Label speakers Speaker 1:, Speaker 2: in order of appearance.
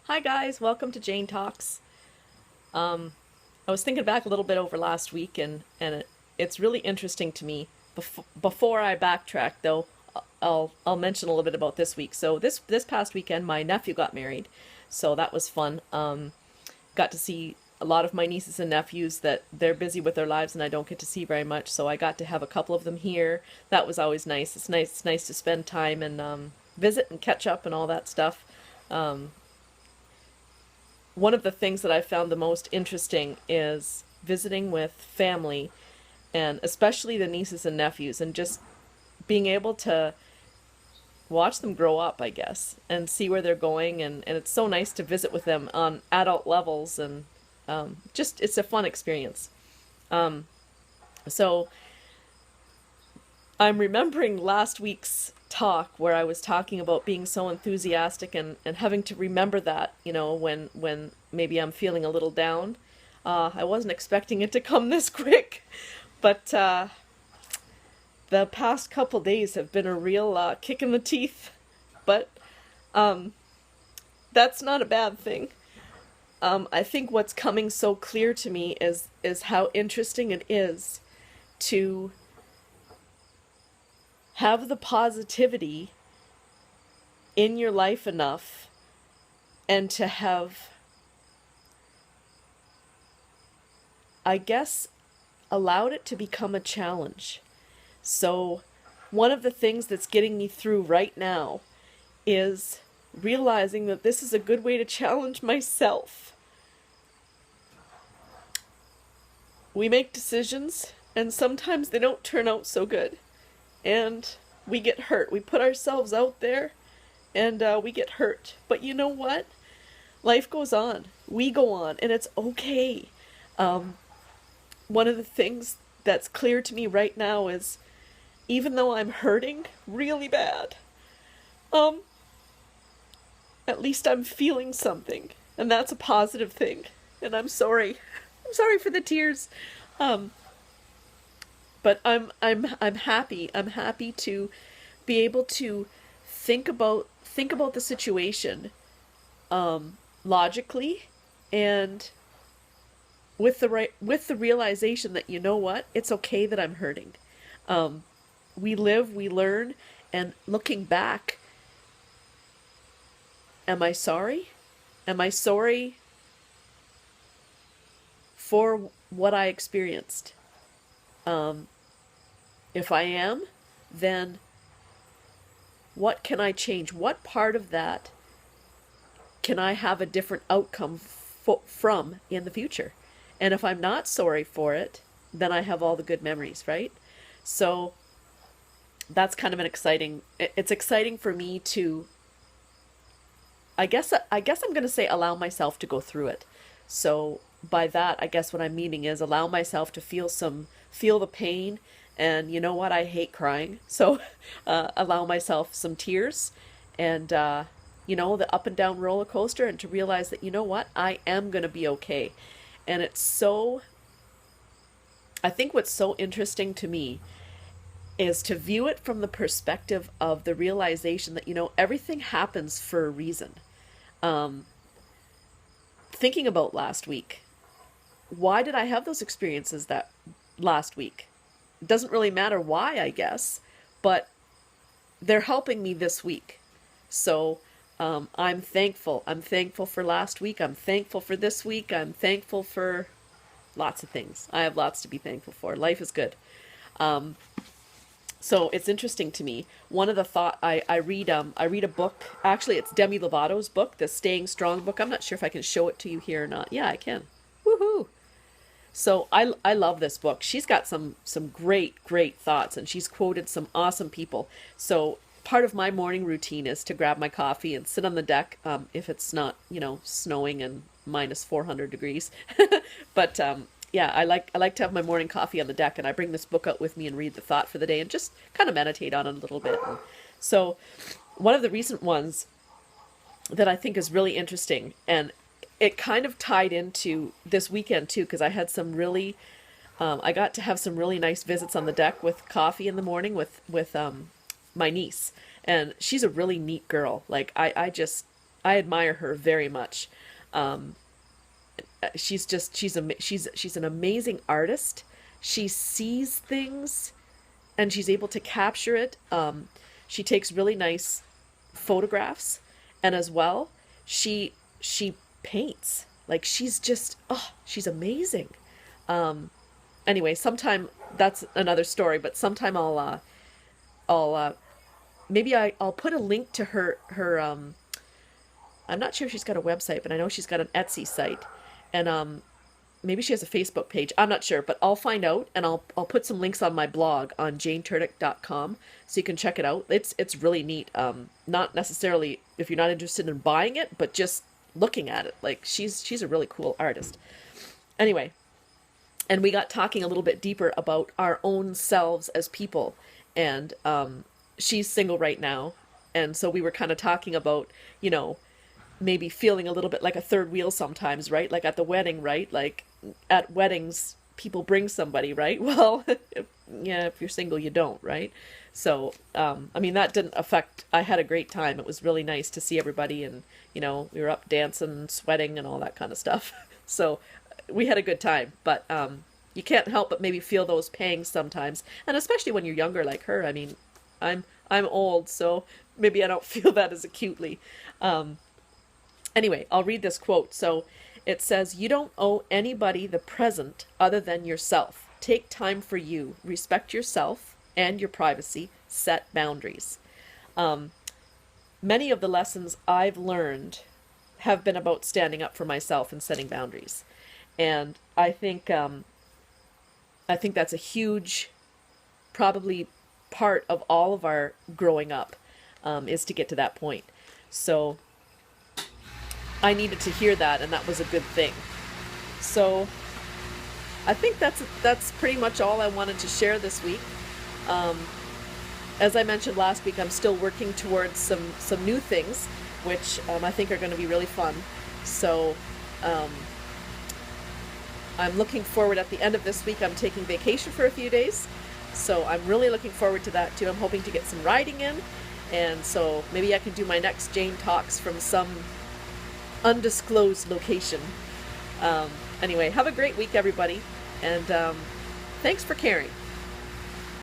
Speaker 1: Hi guys, welcome to JANEtalks. I was thinking back a little bit over last week, and it's really interesting to me. Before I backtrack, though, I'll mention a little bit about this week. So this past weekend, my nephew got married, so that was fun. Got to see a lot of my nieces and nephews that they're busy with their lives, and I don't get to see very much. So I got to have a couple of them here. That was always nice. It's nice to spend time and visit and catch up and all that stuff. One of the things that I found the most interesting is visiting with family, and especially the nieces and nephews, and just being able to watch them grow up, I guess, and see where they're going. And it's so nice to visit with them on adult levels, and just it's a fun experience. So I'm remembering last week's talk where I was talking about being so enthusiastic, and having to remember that, when maybe I'm feeling a little down. I wasn't expecting it to come this quick, but the past couple days have been a real kick in the teeth. But that's not a bad thing. I think what's coming so clear to me is how interesting it is to have the positivity in your life enough, and to have, I guess, allowed it to become a challenge. So, one of the things that's getting me through right now is realizing that this is a good way to challenge myself. We make decisions, and sometimes they don't turn out so good. And we get hurt. We put ourselves out there, and we get hurt. But you know what? Life goes on. We go on, and it's okay. One of the things that's clear to me right now is, even though I'm hurting really bad, at least I'm feeling something, and that's a positive thing. And I'm sorry. I'm sorry for the tears. Um, but I'm happy. I'm happy to be able to think about the situation logically, and with the realization that, you know what, it's okay that I'm hurting. We live, we learn, and looking back, am I sorry? Am I sorry for what I experienced? If I am, then what can I change? What part of that can I have a different outcome from in the future? And if I'm not sorry for it, then I have all the good memories, right? So that's kind of it's exciting for me to, I guess I'm going to say, allow myself to go through it. So by that, I guess what I'm meaning is allow myself to feel the pain. And you know what? I hate crying. So allow myself some tears, and the up and down roller coaster, and to realize that, you know what? I am going to be okay. And I think what's so interesting to me is to view it from the perspective of the realization that, everything happens for a reason. Um, Thinking about last week, why did I have those experiences that last week? It doesn't really matter why, I guess, but they're helping me this week. So I'm thankful. I'm thankful for last week. I'm thankful for this week. I'm thankful for lots of things. I have lots to be thankful for. Life is good. Um, so it's interesting to me. One of the thought I read a book. Actually, it's Demi Lovato's book, the Staying Strong book. I'm not sure if I can show it to you here or not. Yeah, I can. Woohoo! So I love this book. She's got some great thoughts, and she's quoted some awesome people. So part of my morning routine is to grab my coffee and sit on the deck, if it's not, snowing and minus 400 degrees. But yeah, I like to have my morning coffee on the deck, and I bring this book out with me and read the thought for the day, and just kind of meditate on it a little bit. And so one of the recent ones that I think is really interesting, and it kind of tied into this weekend too, because I had I got to have some really nice visits on the deck with coffee in the morning with my niece, and she's a really neat girl. Like I just I admire her very much. Um, she's an amazing artist. She sees things and she's able to capture it. She takes really nice photographs, and as well, she paints. Like she's just she's amazing. Anyway, sometime that's another story, but sometime I'll maybe I'll put a link to her. I'm not sure if she's got a website, but I know she's got an Etsy site, and maybe she has a Facebook page. I'm not sure, but I'll find out, and I'll put some links on my blog on JANEturdick.com so you can check it out. It's really neat. Not necessarily if you're not interested in buying it, but just looking at it. Like she's a really cool artist. Anyway, and we got talking a little bit deeper about our own selves as people, and she's single right now, and so we were kind of talking about, maybe feeling a little bit like a third wheel sometimes, right? Like at the wedding, right? Like at weddings, people bring somebody, right? Well, if you're single, you don't, right? So, I mean, that didn't affect, I had a great time. It was really nice to see everybody, and, we were up dancing, sweating, and all that kind of stuff. So we had a good time, but you can't help but maybe feel those pangs sometimes. And especially when you're younger like her. I mean, I'm old, so maybe I don't feel that as acutely. Anyway, I'll read this quote. So it says, "You don't owe anybody the present other than yourself. Take time for you. Respect yourself and your privacy. Set boundaries." Many of the lessons I've learned have been about standing up for myself and setting boundaries. And I think that's a huge, probably part of all of our growing up, is to get to that point. So I needed to hear that, and that was a good thing. So I think that's pretty much all I wanted to share this week. As I mentioned last week, I'm still working towards some new things, which I think are going to be really fun. So I'm looking forward. At the end of this week, I'm taking vacation for a few days. So I'm really looking forward to that too. I'm hoping to get some riding in. And so maybe I can do my next Jane Talks from some undisclosed location. Anyway, have a great week, everybody. And thanks for caring.